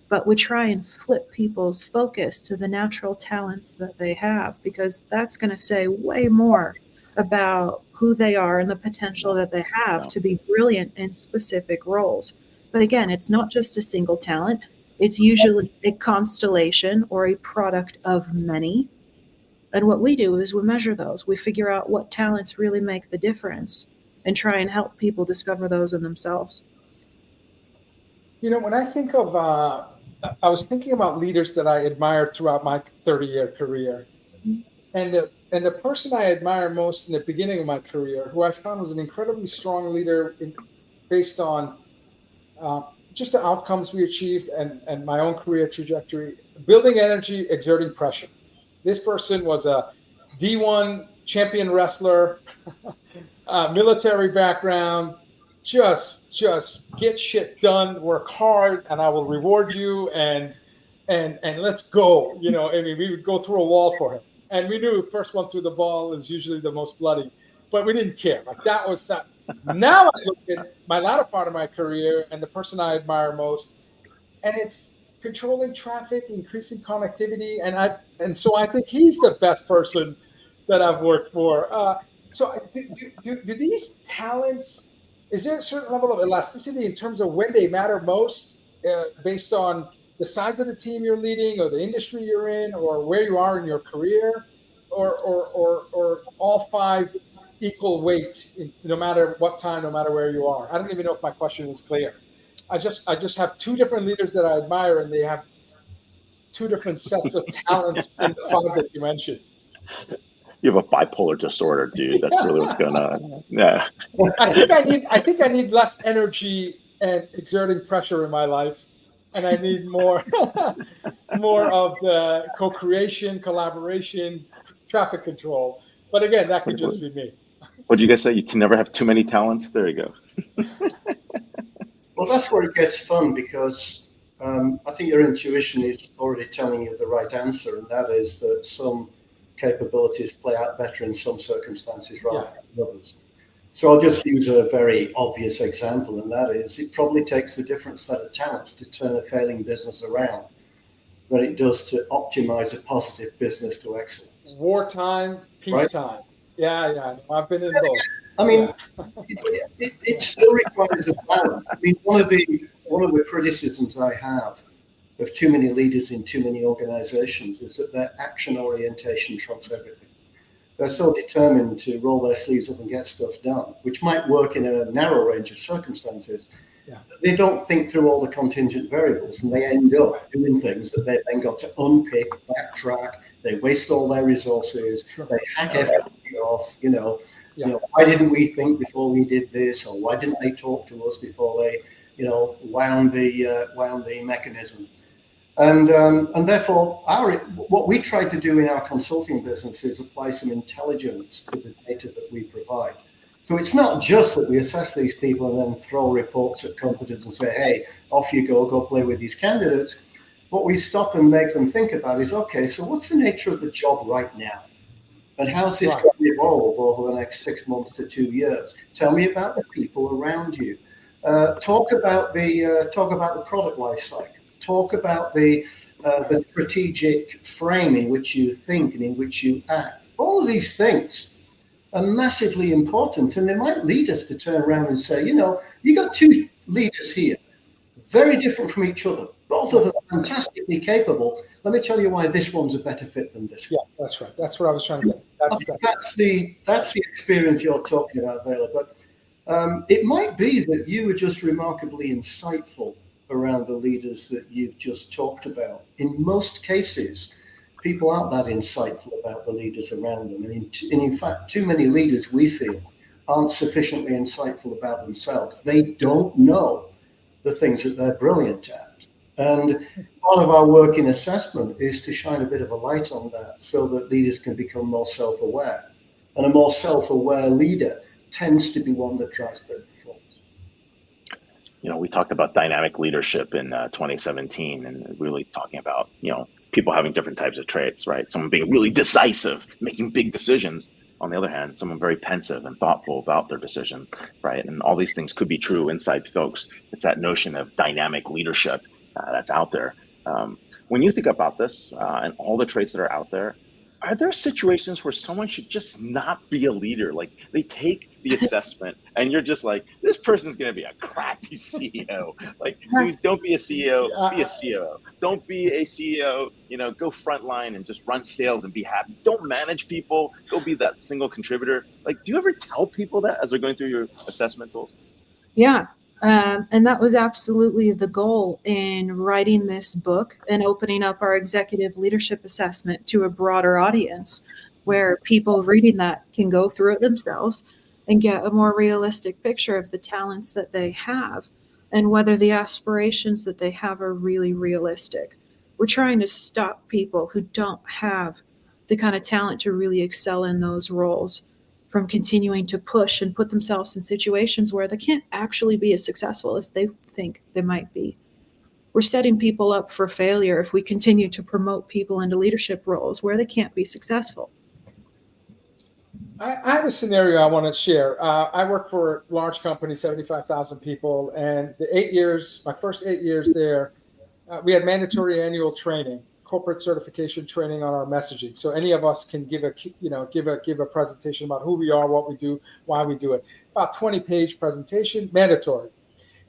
But we try and flip people's focus to the natural talents that they have, because that's going to say way more about who they are and the potential that they have to be brilliant in specific roles. But again, it's not just a single talent. It's usually a constellation or a product of many. And what we do is we measure those. We figure out what talents really make the difference and try and help people discover those in themselves. You know, when I think of, I was thinking about leaders that I admired throughout my 30-year career. And the person I admire most in the beginning of my career, who I found was an incredibly strong leader based on just the outcomes we achieved and my own career trajectory, building energy, exerting pressure. This person was a D1 champion wrestler, military background, just get shit done, work hard, and I will reward you, and let's go. You know, I mean, we would go through a wall for him. And we knew the first one through the ball is usually the most bloody, but we didn't care. Like that was that. Now I look at my latter part of my career and the person I admire most, and it's controlling traffic, increasing connectivity, and so I think he's the best person that I've worked for. So do these talents, is there a certain level of elasticity in terms of when they matter most, based on the size of the team you're leading or the industry you're in or where you are in your career, or all five equal weight no matter what time, no matter where you are? I don't even know if my question was clear. I just have two different leaders that I admire, and they have two different sets of talents in the five that you mentioned. You have a bipolar disorder, dude. That's really what's going on. Yeah. I think I need less energy and exerting pressure in my life, and I need more of the co-creation, collaboration, traffic control. But again, that could just be me. What do you guys say? You can never have too many talents? There you go. Well, that's where it gets fun, because I think your intuition is already telling you the right answer, and that is that some capabilities play out better in some circumstances rather than others. So I'll just use a very obvious example, and that is it probably takes a different set of talents to turn a failing business around than it does to optimize a positive business to excellence. Wartime, peacetime. Right? Yeah. I've been in both. I mean, it still requires a balance. I mean, one of the criticisms I have of too many leaders in too many organizations is that their action orientation trumps everything. They're so determined to roll their sleeves up and get stuff done, which might work in a narrow range of circumstances. Yeah. They don't think through all the contingent variables, and they end up doing things that they then got to unpick, backtrack. They waste all their resources. Sure. They hack everything off. Yeah. Why didn't we think before we did this, or why didn't they talk to us before they, wound the mechanism? And therefore, what we try to do in our consulting business is apply some intelligence to the data that we provide. So it's not just that we assess these people and then throw reports at companies and say, hey, off you go play with these candidates. What we stop and make them think about is, okay, so what's the nature of the job right now? And how's this going to evolve over the next 6 months to 2 years? Tell me about the people around you. Talk about the product life cycle. Talk about the strategic frame in which you think and in which you act. All of these things are massively important, and they might lead us to turn around and say, you got two leaders here, very different from each other. Both of them fantastically capable. Let me tell you why this one's a better fit than this one. Yeah, that's right. That's what I was trying to get. That's the experience you're talking about, Vala. But it might be that you were just remarkably insightful around the leaders that you've just talked about. In most cases, people aren't that insightful about the leaders around them. And in fact, too many leaders, we feel, aren't sufficiently insightful about themselves. They don't know the things that they're brilliant at. And part of our work in assessment is to shine a bit of a light on that so that leaders can become more self-aware. And a more self-aware leader tends to be one that drives better performance. We talked about dynamic leadership in 2017 and really talking about, people having different types of traits, right? Someone being really decisive, making big decisions. On the other hand, someone very pensive and thoughtful about their decisions, right? And all these things could be true inside folks. It's that notion of dynamic leadership that's out there. When you think about this and all the traits that are out there, are there situations where someone should just not be a leader? Like they take the assessment and you're just like, this person's going to be a crappy CEO. Like, dude, don't be a CEO, be a COO. Don't be a CEO, go frontline and just run sales and be happy. Don't manage people. Go be that single contributor. Like, do you ever tell people that as they're going through your assessment tools? Yeah. And that was absolutely the goal in writing this book and opening up our executive leadership assessment to a broader audience where people reading that can go through it themselves and get a more realistic picture of the talents that they have and whether the aspirations that they have are really realistic. We're trying to stop people who don't have the kind of talent to really excel in those roles from continuing to push and put themselves in situations where they can't actually be as successful as they think they might be. We're setting people up for failure if we continue to promote people into leadership roles where they can't be successful. I have a scenario I want to share. I work for a large company, 75,000 people, and my first 8 years there, we had mandatory annual training, corporate certification training on our messaging. So any of us can give a presentation about who we are, what we do, why we do it. About 20-page presentation, mandatory.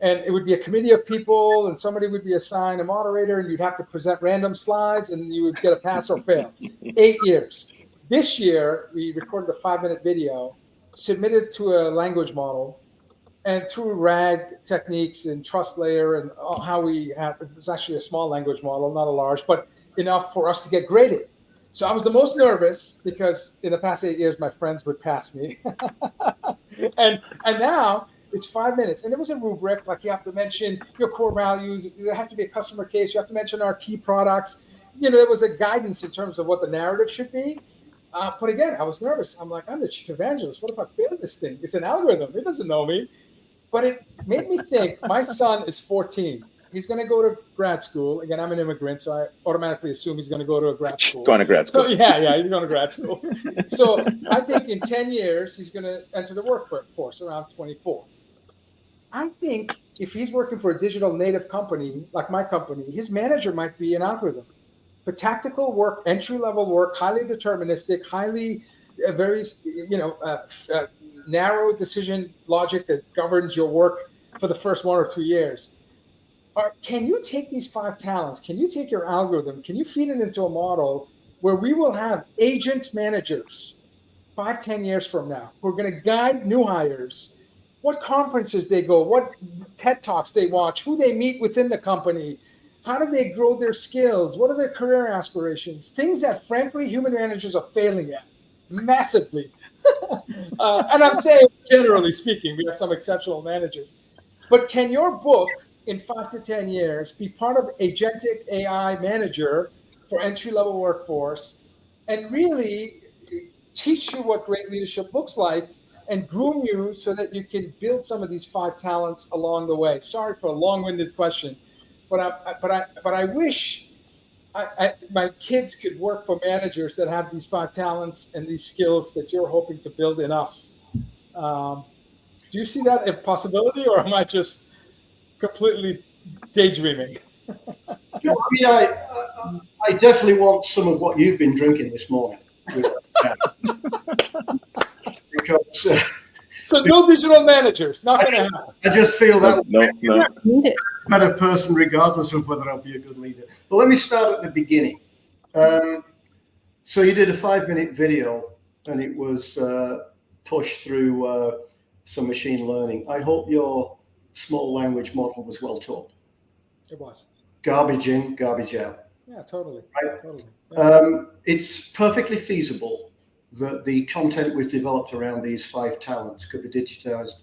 And it would be a committee of people, and somebody would be assigned a moderator, and you'd have to present random slides, and you would get a pass or fail. 8 years. This year, we recorded a 5-minute video, submitted to a language model, and through RAG techniques and trust layer and how it was actually a small language model, not a large, but enough for us to get graded. So I was the most nervous because in the past 8 years, my friends would pass me. and now it's 5 minutes. And there was a rubric, like you have to mention your core values. There has to be a customer case. You have to mention our key products. There was a guidance in terms of what the narrative should be. But again, I was nervous. I'm like, I'm the chief evangelist. What if I fail this thing? It's an algorithm. It doesn't know me. But it made me think, my son is 14. He's going to go to grad school. Again, I'm an immigrant, so I automatically assume he's going to go to a grad school. Going to grad school. So, yeah, he's going to grad school. So I think in 10 years, he's going to enter the workforce around 24. I think if he's working for a digital native company, like my company, his manager might be an algorithm. For tactical work, entry-level work, highly deterministic, highly, very, narrow decision logic that governs your work for the first 1 or 2 years. Can you take these 5 talents? Can you take your algorithm? Can you feed it into a model where we will have agent managers 5-10 years from now, who are going to guide new hires, what conferences they go, what TED Talks they watch, who they meet within the company, how do they grow their skills, what are their career aspirations, things that, frankly, human managers are failing at massively. And I'm saying, generally speaking, we have some exceptional managers. But can your book in 5 to 10 years be part of agentic AI manager for entry-level workforce and really teach you what great leadership looks like and groom you so that you can build some of these 5 talents along the way? Sorry for a long-winded question, but I wish my kids could work for managers that have these 5 talents and these skills that you're hoping to build in us. Do you see that a possibility, or am I just completely daydreaming? No, I mean, I definitely want some of what you've been drinking this morning. Because so no digital managers, not going to happen. I just feel that No. Need it. better person, regardless of whether I'll be a good leader. But let me start at the beginning. So you did a 5-minute video, and it was pushed through some machine learning. I hope your small language model was well taught. It was. Garbage in, garbage out. Yeah, totally. Right. Totally. Yeah. It's perfectly feasible that the content we've developed around these 5 talents could be digitized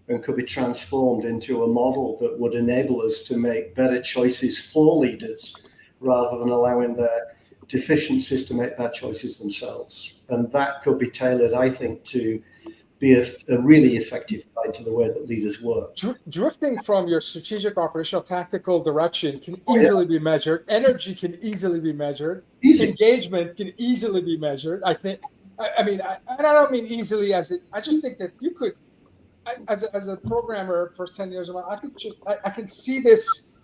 and could be transformed into a model that would enable us to make better choices for leaders rather than allowing their deficiencies to make bad choices themselves. And that could be tailored, I think, to be a really effective guide to the way that leaders work. Drifting from your strategic, operational, tactical direction can easily be measured. Energy can easily be measured. Easy. Engagement can easily be measured. I think. I mean, I don't mean easily as it. I just think that you could, as a programmer, first 10 years of my, I can see this.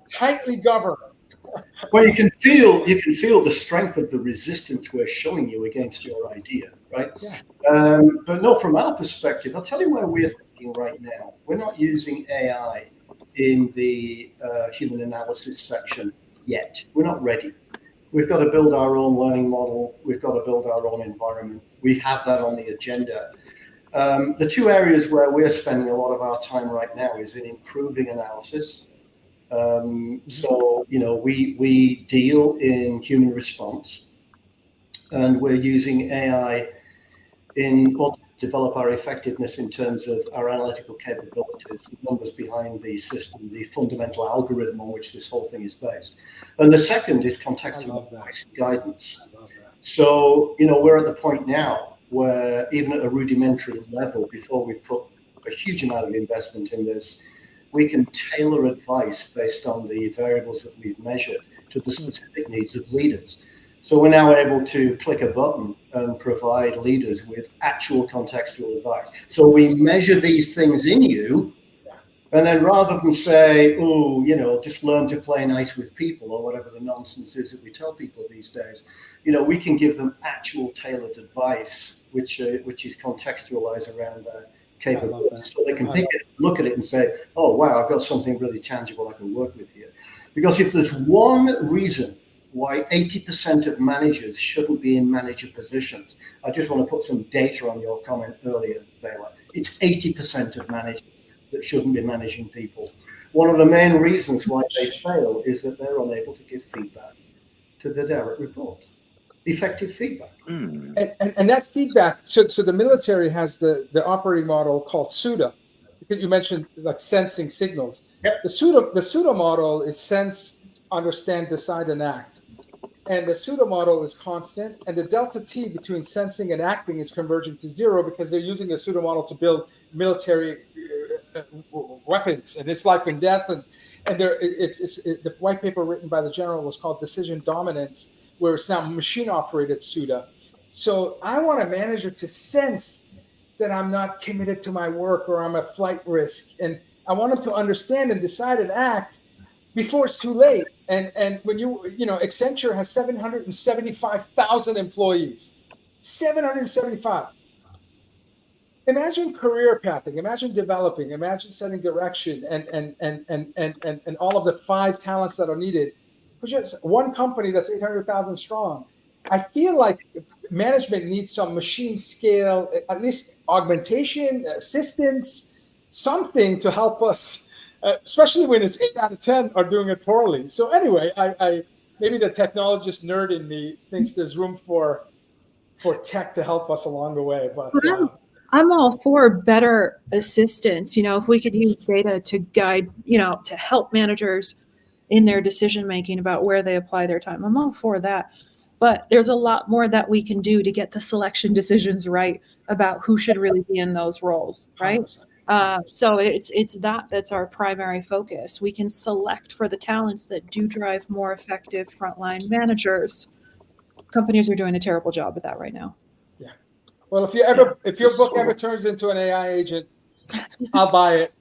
Tightly governed. Well, you can feel the strength of the resistance we're showing you against your idea, right? Yeah. But no, from our perspective, I'll tell you where we're thinking right now. We're not using AI in the human analysis section yet. We're not ready. We've got to build our own learning model. We've got to build our own environment. We have that on the agenda. The 2 areas where we're spending a lot of our time right now is in improving analysis. So, we deal in human response, and we're using AI in order to develop our effectiveness in terms of our analytical capabilities, the numbers behind the system, the fundamental algorithm on which this whole thing is based. And the second is contextual advice and guidance. So, we're at the point now where even at a rudimentary level, before we put a huge amount of investment in this, we can tailor advice based on the variables that we've measured to the specific needs of leaders. So we're now able to click a button and provide leaders with actual contextual advice. So we measure these things in you, and then rather than say, just learn to play nice with people or whatever the nonsense is that we tell people these days, we can give them actual tailored advice, which is contextualized around that capabilities, so they can pick it, look at it and say, oh, wow, I've got something really tangible I can work with here. Because if there's one reason why 80% of managers shouldn't be in manager positions, I just want to put some data on your comment earlier, Vala. It's 80% of managers that shouldn't be managing people. One of the main reasons why they fail is that they're unable to give feedback to the direct reports. Effective feedback. And that feedback, so the military has the operating model called SUDA. You mentioned like sensing signals. Yep. The SUDA model is sense, understand, decide, and act. And the SUDA model is constant, and the delta T between sensing and acting is converging to 0 because they're using the SUDA model to build military weapons, and it's life and death. And the white paper written by the general was called Decision Dominance, where it's now machine-operated SUDA. So I want a manager to sense that I'm not committed to my work or I'm a flight risk. And I want them to understand and decide and act before it's too late. And when Accenture has 775,000 employees. 775. Imagine career pathing, imagine developing, imagine setting direction and all of the 5 talents that are needed. For just one company that's 800,000 strong. I feel like management needs some machine scale, at least augmentation, assistance, something to help us, especially when it's 8 out of 10 are doing it poorly. So anyway, I maybe the technologist nerd in me thinks there's room for tech to help us along the way. But I'm all for better assistance. If we could use data to guide, to help managers in their decision making about where they apply their time, I'm all for that. But there's a lot more that we can do to get the selection decisions right about who should really be in those roles, right? So it's that's our primary focus. We can select for the talents that do drive more effective frontline managers. Companies are doing a terrible job with that right now. Yeah. Well, if your book ever turns into an AI agent, I'll buy it.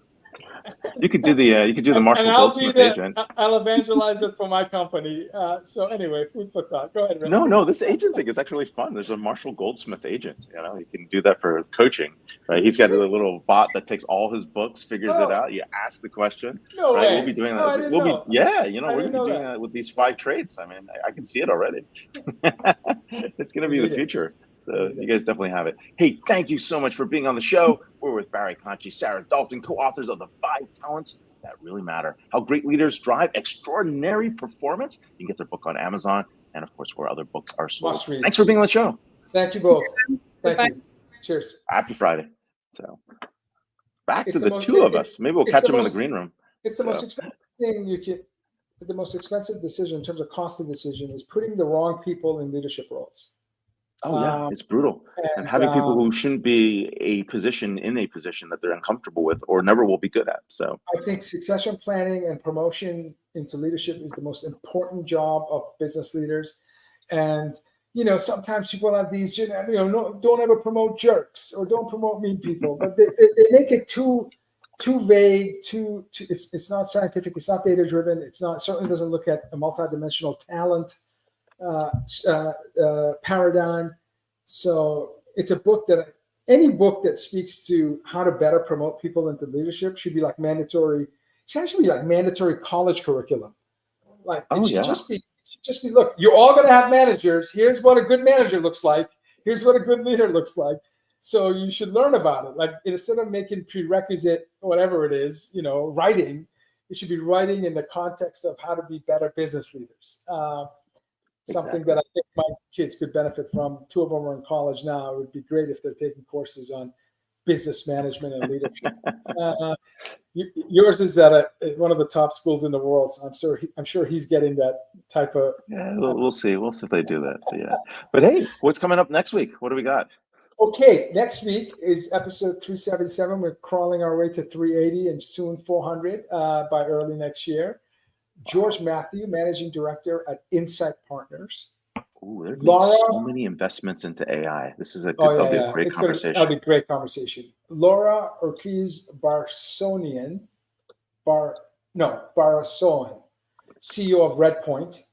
You could do the Marshall Goldsmith agent. I'll evangelize it for my company. So anyway, food for thought. Go ahead, Ray. No, this agent thing is actually fun. There's a Marshall Goldsmith agent. You can do that for coaching, right? He's got a little bot that takes all his books, figures it out. You ask the question. No right? way. We'll be doing that. No, we're gonna be doing that with these 5 traits. I mean, I can see it already. It's gonna be the future. So you guys definitely have it. Hey, thank you so much for being on the show. We're with Barry, Conchie, Sarah Dalton, co-authors of the 5 Talents That Really Matter: How Great Leaders Drive Extraordinary Performance. You can get their book on Amazon and, of course, where other books are sold. Thanks for being on the show. Thank you both. Thank you. Cheers. Happy Friday. So back to the two of us. Maybe we'll catch them in the green room. It's the most expensive thing the most expensive decision in terms of cost of decision is putting the wrong people in leadership roles. Oh yeah, it's brutal. And having people who shouldn't be in a position that they're uncomfortable with or never will be good at. So I think succession planning and promotion into leadership is the most important job of business leaders. And sometimes people have these, don't ever promote jerks or don't promote mean people, but they make it too vague, it's not scientific, it's not data driven, certainly doesn't look at a multidimensional talent paradigm. So it's a book that any book that speaks to how to better promote people into leadership should be like mandatory. It should actually be like mandatory college curriculum. Like it should just be look, you're all going to have managers. Here's what a good manager looks like. Here's what a good leader looks like. So you should learn about it. Like instead of making prerequisite, whatever it is, writing, it should be writing in the context of how to be better business leaders. Something that I think my kids could benefit from. 2 of them are in college now. It would be great if they're taking courses on business management and leadership. Yours is at one of the top schools in the world, so I'm sure he's getting that type of. Yeah, we'll see. We'll see if they do that. But hey, what's coming up next week? What do we got? Okay, next week is episode 377. We're crawling our way to 380 and soon 400 by early next year. George Matthew, Managing Director at Insight Partners. Ooh, there's so many investments into AI. This is that'll be a great conversation. That'll be a great conversation. Laura Ortiz-Barsonen, Barasoen, CEO of Redpoint.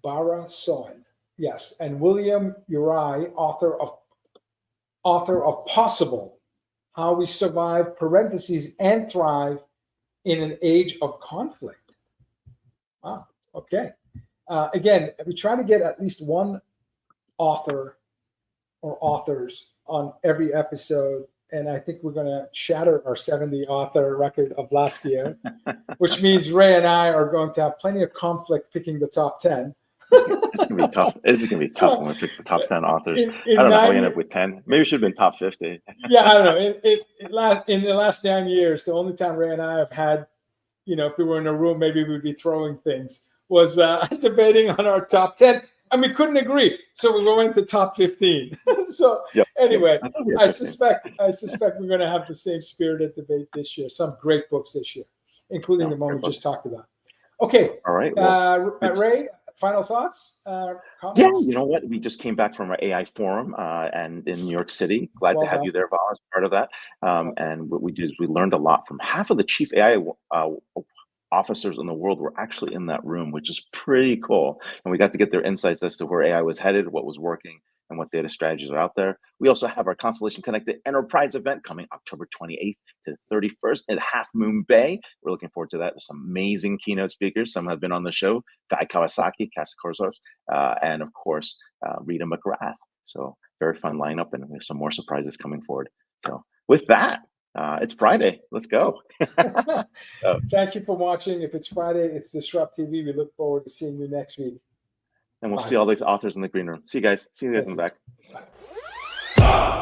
Barasoen, yes. And William Uri, author of Possible: How We Survive, and Thrive in an Age of Conflict. Wow. Okay. Again, we try to get at least one author or authors on every episode, and I think we're going to shatter our 70 author record of last year, which means Ray and I are going to have plenty of conflict picking the top 10. It's going to be tough. This is going to be tough when we pick the top 10 authors. I don't know how we end up with 10. Maybe it should have been top 50. Yeah, I don't know. In the last 9 years, the only time Ray and I have had, if we were in a room, maybe we'd be throwing things, was debating on our top 10. And we couldn't agree. So we went to top 15. So anyway, I suspect we're going to have the same spirited debate this year. Some great books this year, including the one we just talked about. Okay. All right. Well, Ray, final thoughts? Comments? Yeah, you know what? We just came back from our AI forum and in New York City. Glad to have you there, Val, as part of that. And what we did is we learned a lot from half of the chief AI officers in the world were actually in that room, which is pretty cool. And we got to get their insights as to where AI was headed, what was working, and what data strategies are out there. We also have our Constellation Connected Enterprise event coming October 28th to the 31st at Half Moon Bay. We're looking forward to that. There's some amazing keynote speakers. Some have been on the show, Guy Kawasaki, Casa Korzos, and of course, Rita McGrath. So very fun lineup, and there's some more surprises coming forward. So with that, it's Friday. Let's go. Thank you for watching. If it's Friday, it's Disrupt TV. We look forward to seeing you next week. And we'll Bye. see all the authors in the green room. See you guys. See you guys in the back. Bye.